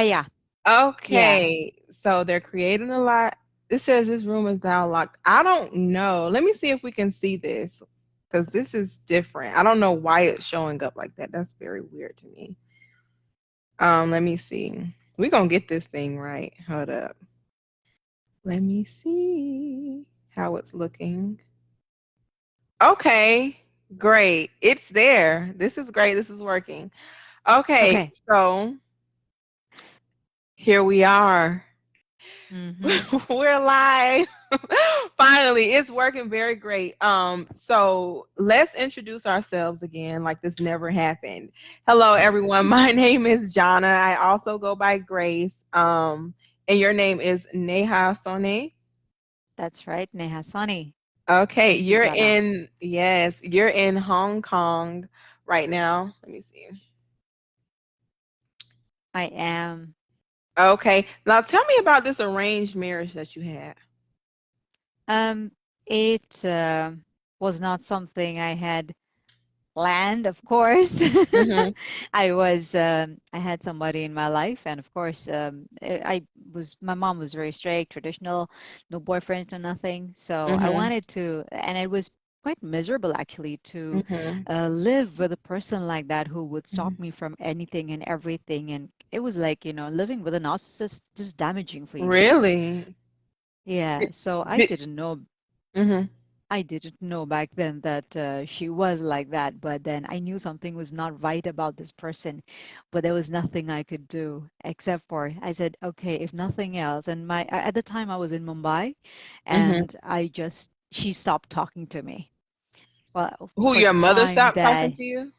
Yeah. Yeah. Okay, so they're creating a lot. It says this room is now locked. I don't know. Let me see if we can see this because this is different. I don't know why it's showing up like that. That's very weird to me. Let me see. We're gonna get this thing right. Hold up. Let me see how it's looking. Okay, great. It's there. This is great. This is working. Okay, Okay. so here we are. Mm-hmm. We're live. Finally, it's working very great. So let's introduce ourselves again, like this never happened. Hello, everyone. My name is Johnna. I also go by Grace. And your name is Neha Sone. That's right, Neha Sani. Okay, Thank you, you're Johnna. in, yes, you're in Hong Kong right now. Let me see. I am. Okay, now tell me about this arranged marriage that you had. Um, it was not something I had planned, of course. Mm-hmm. I had somebody in my life, and of course, my mom was very strict, traditional, no boyfriends, no nothing. So I Mm-hmm. wanted to, and it was quite miserable actually to Mm-hmm. live with a person like that who would stop me from anything and everything. And it was like, living with a narcissist, just damaging for you. Really? Yeah, Did, so mhm, I didn't know back then that she was like that, but then I knew something was not right about this person, but there was nothing I could do except for I said, okay, if nothing else. And at the time I was in Mumbai, mhm. and she stopped talking to me. Well, Who, for your the mother time stopped talking that, to you?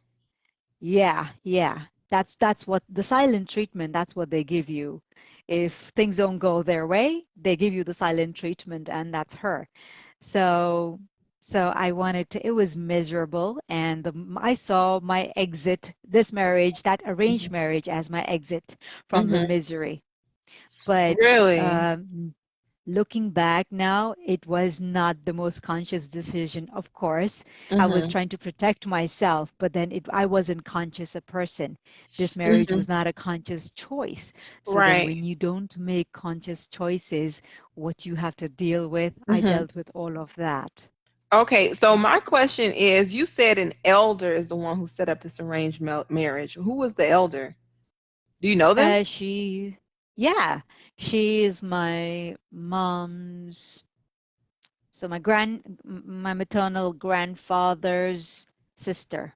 yeah, yeah, that's what the silent treatment. That's what they give you. If things don't go their way, they give you the silent treatment, and that's her. So so I wanted to, it was miserable, and I saw my exit, this marriage, that arranged Mhm, marriage, as my exit from the mhm. misery. But Really? looking back now, it was not the most conscious decision, of course. I was Mhm, trying to protect myself, but then I wasn't conscious a person. This marriage mhm. was not a conscious choice. So then Right. when you don't make conscious choices, what you have to deal with, I Mhm. dealt with all of that. Okay, so my question is, you said an elder is the one who set up this arranged marriage. Who was the elder? Do you know them? She, yeah, she is my mom's, so my maternal grandfather's sister.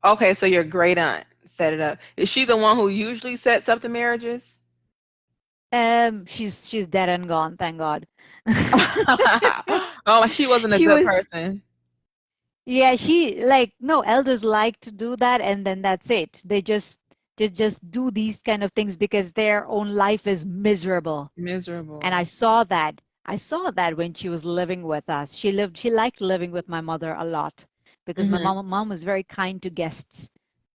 Okay, so your great aunt set it up. Is she the one who usually sets up the marriages? She's dead and gone, thank God. Oh, she wasn't a She good was, person. yeah, she like no elders like to do that, and then that's it. They just do these kind of things because their own life is miserable. And I Miserable. saw that. I saw that when she was living with us. She liked living with my mother a lot because my Mhm, mom was very kind to guests.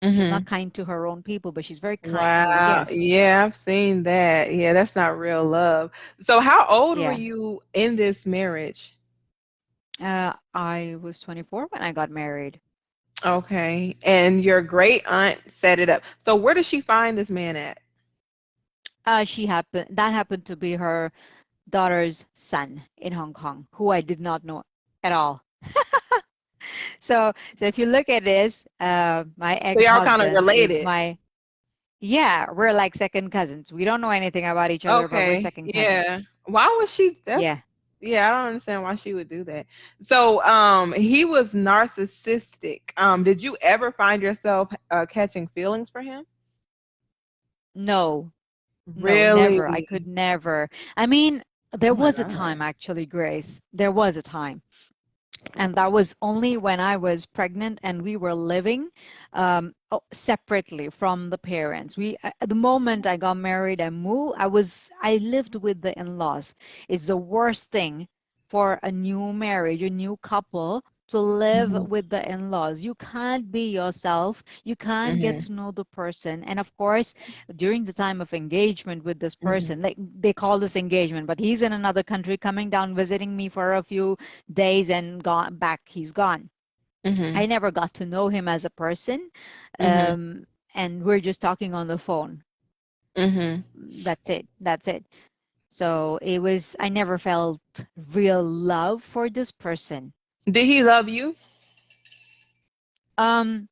She's not mhm. kind to her own people, but she's very kind to Wow. guests. Yeah, I've seen that. Yeah, that's not real love. So how old were Yeah. you in this marriage? I was 24 when I got married. Okay. And your great aunt set it up. So where did she find this man at? That happened to be her daughter's son in Hong Kong, who I did not know at all. So if you look at this, my So y'all kind of ex-husband is related. my, yeah, we're like second cousins. We don't know anything about each other, but we're Okay. second Yeah. cousins. Why would she Yeah. that's yeah, I don't understand why she would do that. So he was narcissistic. Did you ever find yourself catching feelings for him? No, no, never. I Really? could never. I mean, Oh there my was a God. time actually, Grace. There was a time. And that was only when I was pregnant and we were living separately from the parents. At the moment I got married and moved, I lived with the in-laws. It's the worst thing for a new marriage, a new couple, to live Mhm. with the in-laws. You can't be yourself. You can't get Mhm. to know the person. And of course, during the time of engagement with this Mhm. person, like they call this engagement, but he's in another country coming down visiting me for a few days and gone back, he's gone. I Mhm. never got to know him as a person. Mhm. um, and we're just talking on the phone. Mhm. That's it. That's it. So it was, I never felt real love for this person. Did he love you? Um,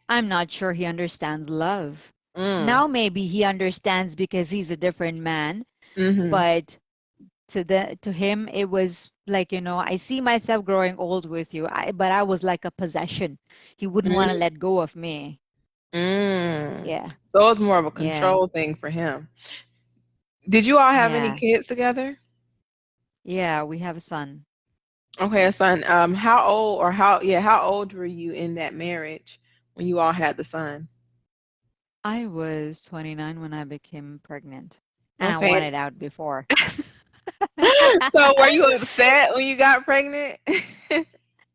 I'm not sure he understands love. Mm. Now maybe he understands because he's a different man, Mhm. but to him it was like, I see myself growing old with you. But I was like a possession. He wouldn't want to Mm. let go of me. Mm. Yeah. So it's more of a Yeah. control thing for him. Did you all have any Yeah. kids together? Yeah, we have a son. Okay, son. How old or how old were you in that marriage when you all had the son? I was 29 when I became pregnant, and I Okay. wanted out before. So were you upset when you got pregnant?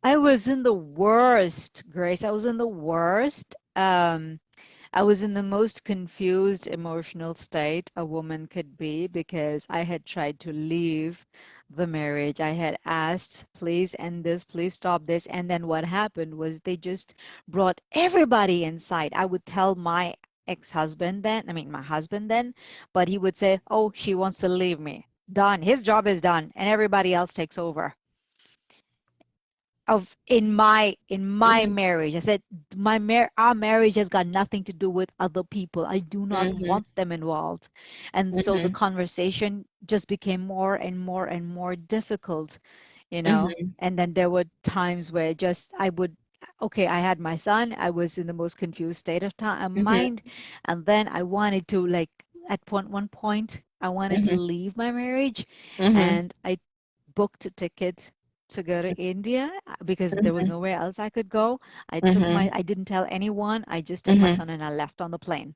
I was in the worst, Grace. I was in the worst. I was in the most confused emotional state a woman could be because I had tried to leave the marriage. I had asked, please end this, please stop this. And then what happened was they just brought everybody inside. I would tell my ex-husband then, I mean, my husband then, but he would say, oh, she wants to leave me. Done. His job is done, and everybody else takes over of in my Mhm. marriage. I said our marriage has got nothing to do with other people. I do not Mhm. want them involved. And so the Mhm. conversation just became more and more and more difficult, Mhm. and then there were times where just I would okay, I had my son. I was in the most confused state of time Mhm. mind, and then I wanted to, like, at one point I wanted to Mhm. leave my marriage, Mhm. and I booked a ticket to go to India because there was Mhm. nowhere else I could go. Mhm. I didn't tell anyone. I just took my Mhm. son and I left on the plane.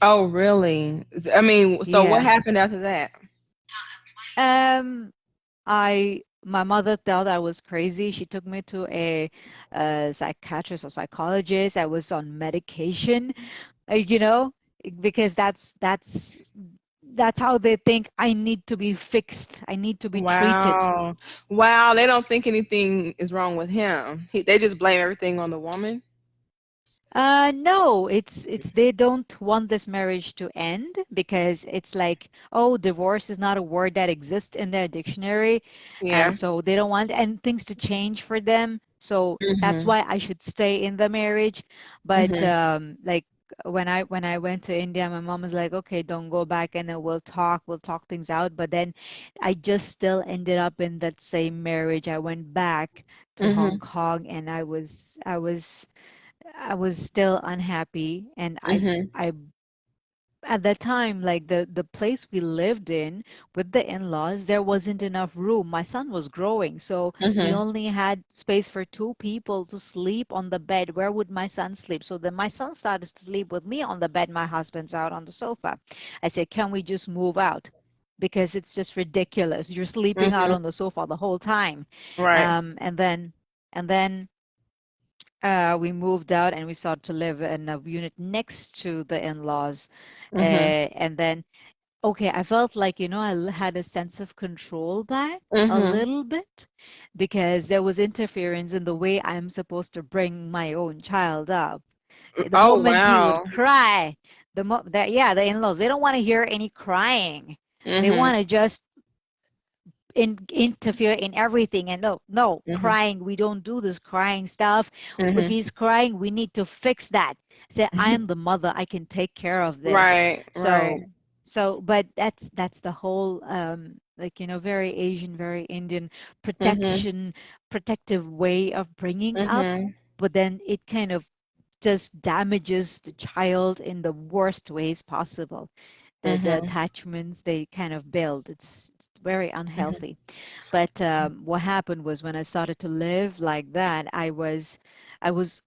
Oh, really? I mean, so what Yeah. happened after that? Um, my mother thought I was crazy. She took me to a psychiatrist or psychologist. I was on medication, you know, because that's how they think I need to be fixed. I need to be treated. Wow. Wow, they don't think anything is wrong with him. They just blame everything on the woman? No, it's they don't want this marriage to end because it's like, oh, divorce is not a word that exists in their dictionary, Yeah. and so they don't want and things to change for them. So that's Mhm. why I should stay in the marriage. But Mhm. like when I went to India, my mom was like, okay, don't go back, and then we'll talk things out. But then I just still ended up in that same marriage. I went back to Hong Mhm. Kong, and I was still unhappy, and Mhm. I at that time, like the place we lived in with the in-laws, there wasn't enough room. My son was growing, so we Mhm. only had space for two people to sleep on the bed. Where would my son sleep? So then my son started to sleep with me on the bed. My husband's out on the sofa. I said, can we just move out? Because it's just ridiculous. You're sleeping out Mhm. on the sofa the whole time. Right. And then we moved out and we started to live in a unit next to the in-laws. Mhm. And then, okay, I felt like, had a sense of control back a Mhm. little bit because there was interference in the way I'm supposed to bring my own child up. The Oh, moment he would wow. cry, yeah, the in-laws, they don't want to hear any crying. They Mhm. want to just interfere in everything, and no, no Mhm. crying, we don't do this crying stuff. If Mhm. he's crying, we need to fix that. Say, I am the mother, I can take care of this. Right, right. But that's the whole like, very Asian, very Indian Mhm. protective way of bringing up. Mhm. But then it kind of just damages the child in the worst ways possible. The Mhm. attachments they kind of build, it's very Mhm. unhealthy. But what happened was when I started to live like that, I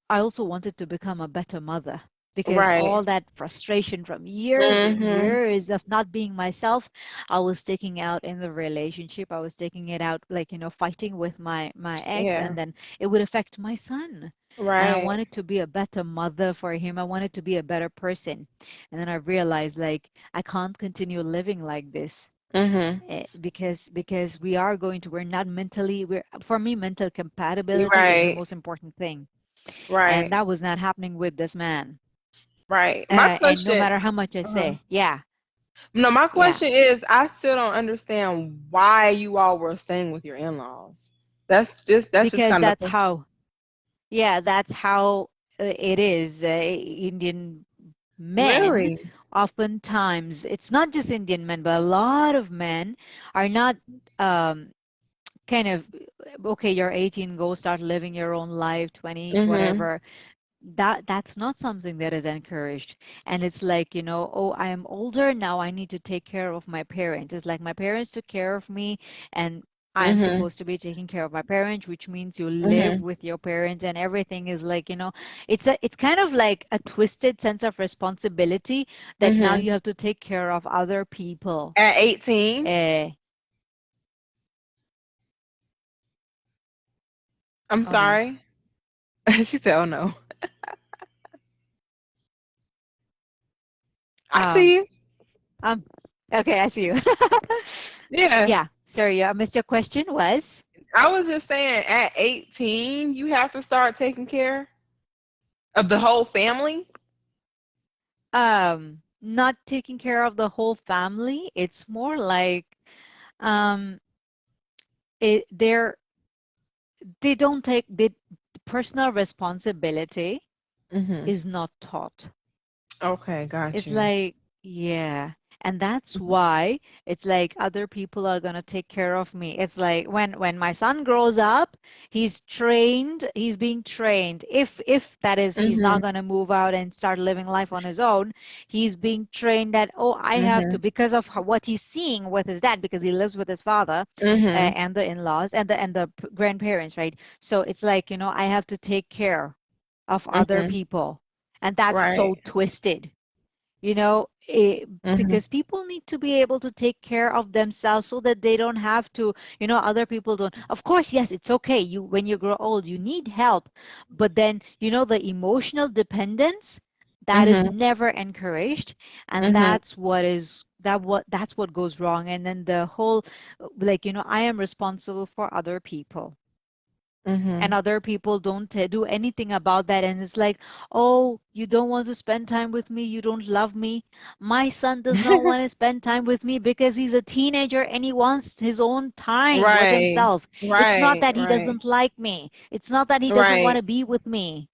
also wanted to become a better mother because Right. all that frustration from years and Mhm. years of not being myself, I was taking out in the relationship. I was taking it out, like, fighting with my ex, Yeah. and then it would affect my son. And I Right. wanted to be a better mother for him. I wanted to be a better person. And then I realized, like, I can't continue living like this, Mhm. because we're not mentally, we're for me, mental compatibility is the Right. most important thing, and Right. that was not happening with this man. Right. My And no question matter how much I uh-huh. say, yeah, No, my Yeah, question is, I still don't understand why you all were staying with your in-laws. That's just because kind of the that's question. how, yeah, that's how it is. Indian men, Really? oftentimes, it's not just Indian men, but a lot of men are not um, kind of, okay, you're 18, go start living your own life, 20, Mhm. whatever. That's not something that is encouraged. And it's like, oh, I am older now, I need to take care of my parents. It's like my parents took care of me, and I am Mhm. supposed to be taking care of my parents, which means you live Mhm. with your parents, and everything is like, it's kind of like a twisted sense of responsibility that now Mhm. you have to take care of other people. At 18? eh, I'm oh no. sorry. She said, "Oh no." I um see you. um okay, I see you. Yeah. Yeah, sorry, I missed your question was. I was just saying, at 18, you have to start taking care of the whole family. Not taking care of the whole family. It's more like um they don't take the personal responsibility Mhm. is not taught. Okay, got It's you. like, yeah. And that's why it's like other people are gonna take care of me. It's like when my son grows up, he's being trained. If that is he's not Mhm. gonna move out and start living life on his own, he's being trained that, oh, I have to, Mhm. because of what he's seeing with his dad, because he lives with his father, Mhm. and the in-laws and the grandparents, right? So it's like, I have to take care of other Mhm. people. And that's Right. so twisted, Mhm. because people need to be able to take care of themselves so that they don't have to, other people don't. Of course, yes, it's okay. When you grow old, you need help, but then, the emotional dependence, that is Mhm. never encouraged, and Mhm. that's what goes wrong. And then the whole, like, I am responsible for other people, and Mhm. other people don't do anything about that, and it's like, oh, you don't want to spend time with me, you don't love me. My son does not want to spend time with me because he's a teenager and he wants his own time with Right. himself. It's not Right. that he Right. doesn't like me, it's not that he doesn't want Right. to be with me,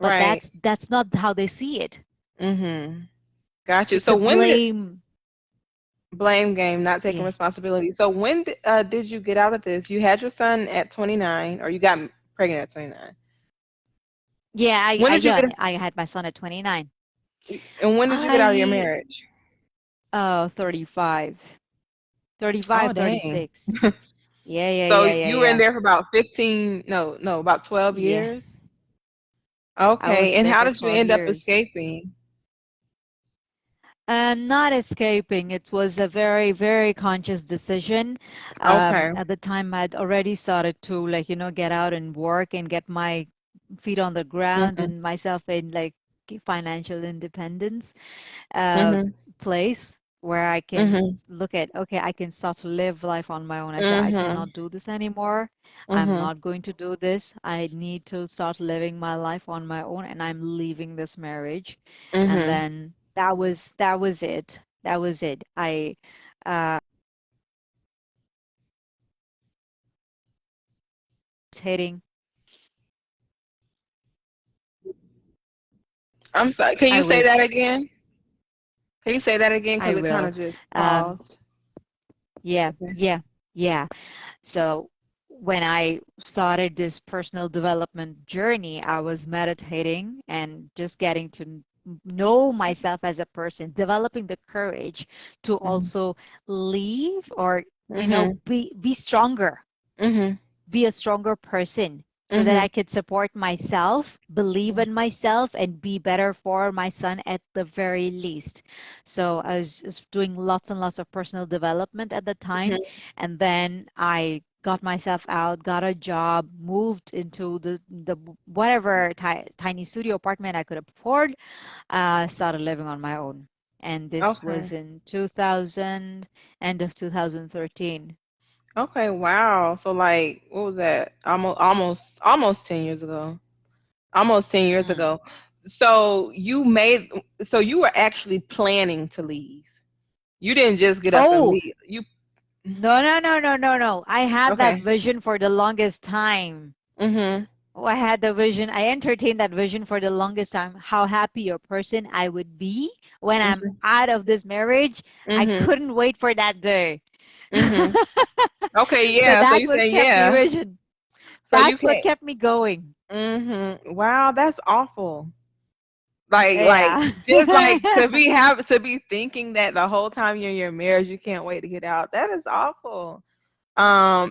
but Right. that's not how they see it. Mhm. Got you. It's So a when did blame. blame game, not taking Yeah, responsibility. So when did you get out of this? You had your son at 29, or you got pregnant at 29. yeah, When did you get I had my son at 29. and when did you get out of your I marriage? 35, Oh 35, dang. 36. Yeah, yeah, So yeah, yeah, you were in yeah. there for about 15, no, no, about 12 Yeah. years? I was Okay. And there how for did you 12 end up years. escaping? And not escaping. It was a very, very conscious decision. Okay. At the time, I'd already started to, like, get out and work and get my feet on the ground Mhm. and myself in, like, financial independence. uh, Mhm. Place where I can Mhm. look at, okay, I can start to live life on my own. I said, I Mhm. cannot do this anymore. I'm Mhm. not going to do this. I need to start living my life on my own, and I'm leaving this marriage. And Mhm. then that was it. That was it. I meditating. I'm sorry. Can I you say that was again? Can you say that again? I Because it kind will. of just Um, paused. yeah, Okay. yeah, yeah. So when I started this personal development journey, I was meditating and just getting to know myself as a person, developing the courage to Mhm. also leave, or, Mhm. be stronger, Mhm. be a stronger person, so that Mhm. I could support myself, believe in myself, and be better for my son at the very least. So I was doing lots and lots of personal development at the time. Mhm. And then I got myself out, got a job, moved into the whatever tiny studio apartment I could afford, started living on my own. And this Okay. was in 2000, end of 2013. Okay. Wow. So like, what was that? Almost 10 years ago. Almost 10 years Mm. ago. So you made. So you were actually planning to leave. You didn't just get up and Oh, leave. You no, no, no, no, no, no. I had that okay. vision for the longest time. Mhm. Oh, I had the vision. I entertained that vision for the longest time. How happy a person I would be when I'm Mhm. out of this marriage. I Mhm. couldn't wait for that day. Mhm. Okay, So yeah. So that you what say kept me yeah. vision. So you That's what can't. kept me going. Wow, that's awful. Like Yeah. just like to be have to be thinking that the whole time you're in your marriage, you can't wait to get out. That is awful.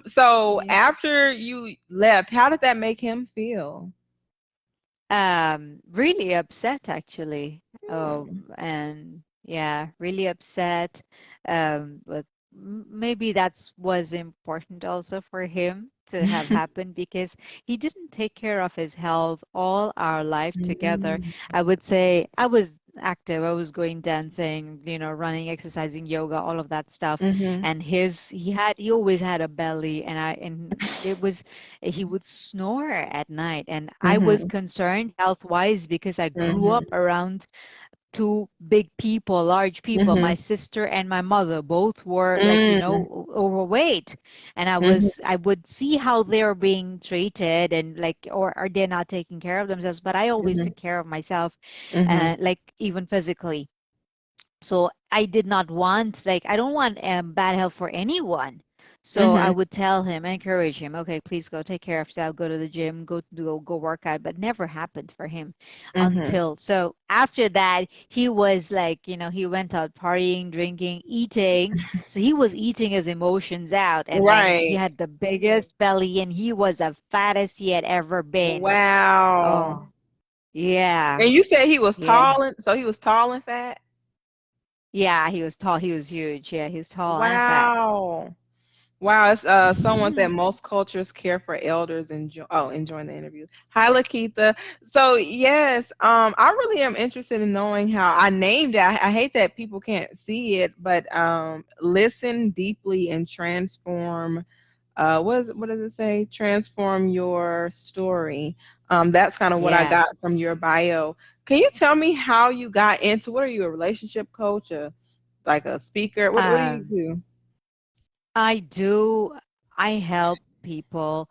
So Yeah. after you left, how did that make him feel? Really upset actually. Hmm. And yeah, really upset. But maybe that's was important also for him to have happened because he didn't take care of his health all our life together. Mhm. I would say I was active. I was going dancing, running, exercising, yoga, all of that stuff. Mhm. And he always had a belly, and it was he would snore at night, and I was Mhm. concerned health wise because I grew up Mhm. around two big people, large people. My Mhm. sister and my mother both were like, Mhm. overweight, and Mhm. I would see how they're being treated, and like, or are they not taking care of themselves, but I always Mhm. took care of myself, Mhm. like even physically. So I did not want, like, I don't want bad health for anyone. So I Mhm. would tell him, encourage him, okay, please go take care of yourself, go to the gym, go work out. But never happened for him Mhm. until, so after that, he was like, he went out partying, drinking, eating. So he was eating his emotions out, and then he Right. had the biggest belly, and he was the fattest he had ever been. Wow. Oh, yeah. And you said he was Yeah. tall and so he was tall and fat? Yeah, he was tall. He was huge. Yeah, he was tall and fat. Wow. Wow, it's someone said most cultures care for elders and enjoying the interview. Hi Lakitha. So yes, I really am interested in knowing how I named it. I hate that people can't see it, but listen deeply and transform what does it say? Transform your story. That's kind of what I Yeah. got from your bio. Can you tell me how you got into what are you, a relationship coach, like a speaker? What do you Um, do? I do, I help people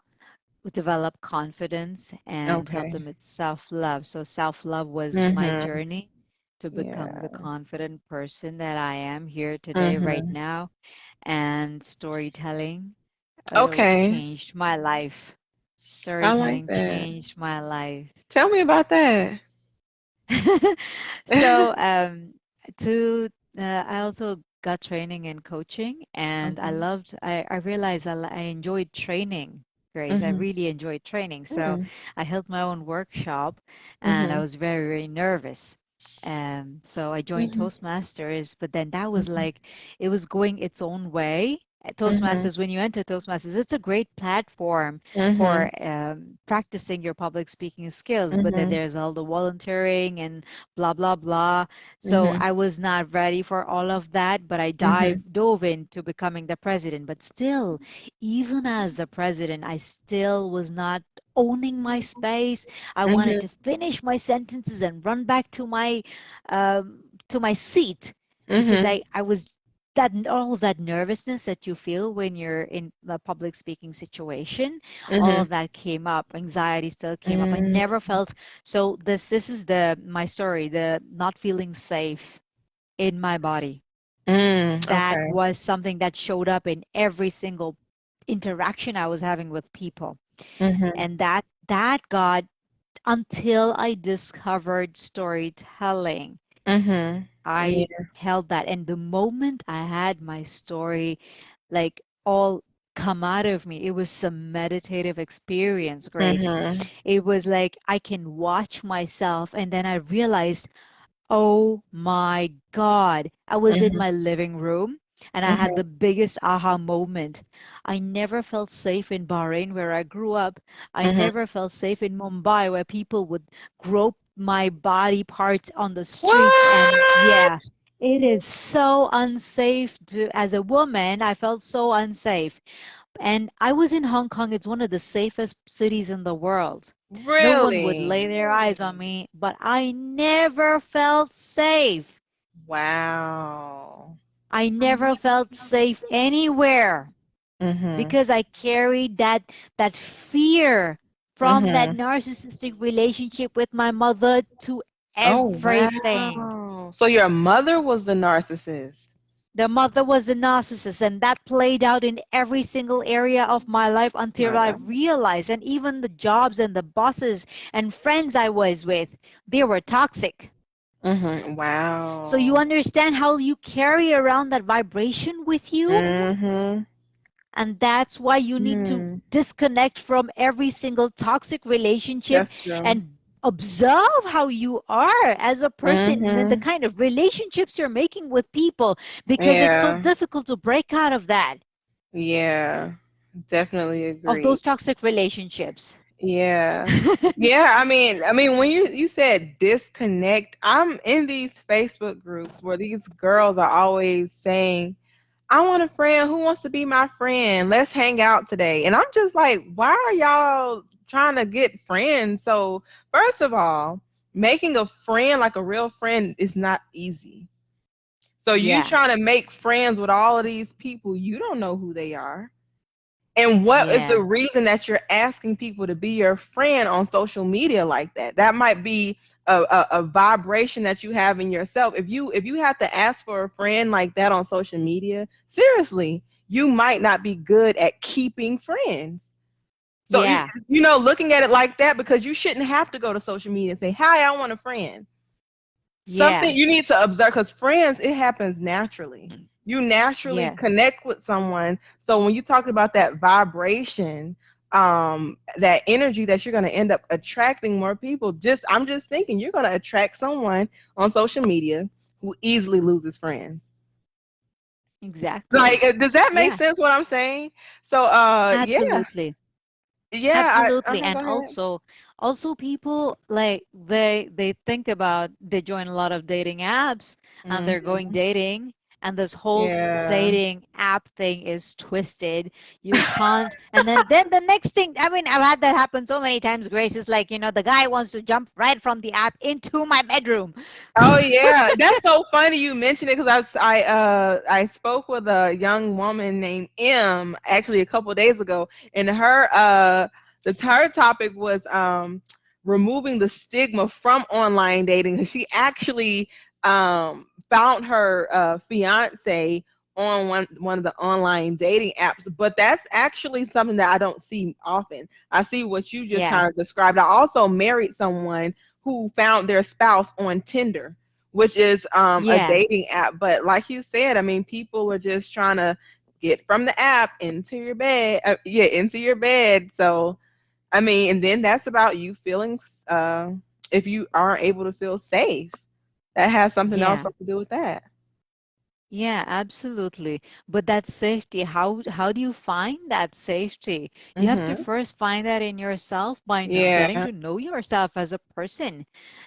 develop confidence and help Okay. them with self-love. So self-love was my Mhm. journey to become Yeah. the confident person that I am here today, right Mhm. now. And storytelling Okay. changed my life. I like Storytelling that. changed my life. Tell me about that. So, to I also got training in coaching, and Okay. I realized I enjoyed training, Grace. I Mhm. really enjoyed training. So Mm. I held my own workshop, and I Mhm. was very, very nervous. So I joined Mhm. Toastmasters, but then that was Mhm. like it was going its own way. Mhm. Toastmasters, when you enter Toastmasters, it's a great platform for Mhm. practicing your public speaking skills, but then Mhm. there's all the volunteering and blah blah blah. So Mhm. I was not ready for all of that, but I Mhm. dove into becoming the president. But still, even as the president, I still was not owning my space. I wanted Mhm. to finish my sentences and run back to my seat, because Mhm. I was that all of that nervousness that you feel when you're in a public speaking situation, all Mhm. of that came up. Anxiety still came up. I Mm. never felt, so this is the my story, the not feeling safe in my body. That Okay. was something that showed up in every single interaction I was having with people. Mhm. And that got, until I discovered storytelling, Mhm. I Yeah. held that. And the moment I had my story, like, all come out of me, it was some meditative experience, Grace. Mhm. It was like I can watch myself, and then I realized, oh my God. I was in Mhm. my living room, and I had Mhm. the biggest aha moment. I never felt safe in Bahrain, where I grew up. I Mhm. never felt safe in Mumbai, where people would grope my body parts on the streets. And What? yeah, it is so unsafe as a woman. I felt so unsafe. And I was in Hong Kong. It's one of the safest cities in the world. No one would Really? lay their eyes on me, but I never felt safe. Wow. I never felt safe anywhere Mhm. because I carried that fear from that Mhm. narcissistic relationship with my mother to Oh everything. wow. So your mother was the narcissist. The mother was a narcissist, and that played out in every single area of my life until My I God. realized, and even the jobs and the bosses and friends I was with, they were toxic. Mhm. So you Wow. understand how you carry around that vibration with you? Mhm. And that's why you need to Mhm. disconnect from every single toxic relationship That's true. and observe how you are as a person, the Mhm. kind of relationships you're making with people, because it's so Yeah. difficult to break out of that, Yeah. Definitely of those agree. toxic relationships. Yeah. Yeah, I mean when you said disconnect, I'm in these Facebook groups where these girls are always saying, "I want a friend who wants to be my friend. Let's hang out today." And I'm just like, "Why are y'all trying to get friends?" So, first of all, making a friend like a real friend is not easy. So you Yeah, trying to make friends with all of these people, you don't know who they are. And what is yeah, the reason that you're asking people to be your friend on social media like that? That might be a vibration that you have in yourself. If you have to ask for a friend like that on social media, seriously, you might not be good at keeping friends. So yeah, looking at it like that, because you shouldn't have to go to social media and say, "Hi, I want a friend." Something yeah, you need to observe, because friends, it happens naturally. You naturally yeah, connect with someone. So when you talk about that vibration, that energy that you're going to end up attracting more people, I'm just thinking you're going to attract someone on social media who easily loses friends. exactly. Like, does that make Yeah, sense what I'm saying? So, yeah, absolutely. yeah, Absolutely. go And ahead. also people like they think about, they join a lot of dating apps and they're going Hmm. dating, and this whole Yeah. dating app thing is twisted. You can't, and then the next thing, I mean, I've had that happen so many times, Grace, is like, the guy wants to jump right from the app into my bedroom. Oh yeah, that's so funny you mentioned it, because I spoke with a young woman named M actually a couple days ago, and her topic was removing the stigma from online dating. And she actually found her fiance on one of the online dating apps, but that's actually something that I don't see often. I see what you just Yeah. kind of described. I also married someone who found their spouse on Tinder, which is a Yeah. dating app. But like you said, I mean, people are just trying to get from the app into your bed. Yeah, into your bed. So, I mean, and then that's about you feeling, if you aren't able to feel safe, that has something else Yeah. to do with that. Yeah, absolutely. But that safety, how do you find that safety? You have to Mm-hmm. first find that in yourself by getting Yeah. to know yourself as a person.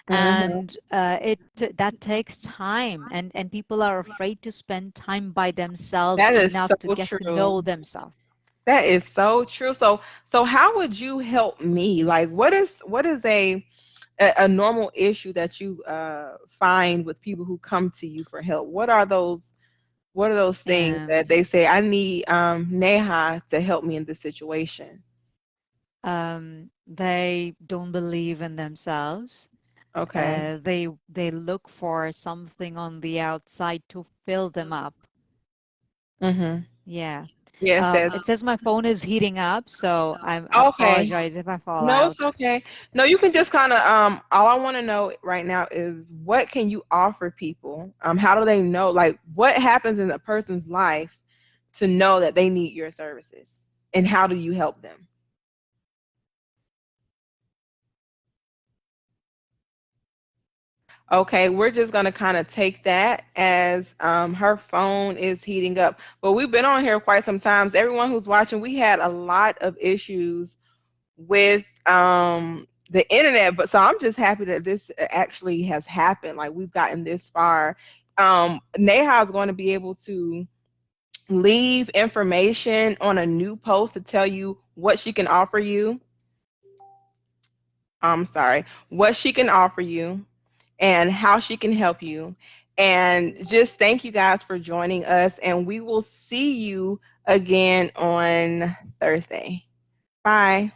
Mm-hmm. And that takes time, and people are afraid to spend time by themselves That is enough to so get to true. know themselves. That is so true. So how would you help me? Like, what is a normal issue that you find with people who come to you for help? What are those things that Um, they say, I need Neha to help me in this situation? they don't believe in themselves. Okay. They look for something on the outside to fill them up. Mm-hmm. Yeah. Yeah, it says. It says my phone is heating up, so I Okay. apologize if I fall No, it's out. okay. No, you can just kind of all I want to know right now is, what can you offer people? How do they know, like, what happens in a person's life to know that they need your services? And how do you help them? Okay, we're just gonna kind of take that as her phone is heating up. But we've been on here quite some times. Everyone who's watching, we had a lot of issues with the internet, but so I'm just happy that this actually has happened. Like, we've gotten this far. Neha is going to be able to leave information on a new post to tell you what she can offer you. I'm sorry, what she can offer you and how she can help you. And just thank you guys for joining us. And we will see you again on Thursday. Bye.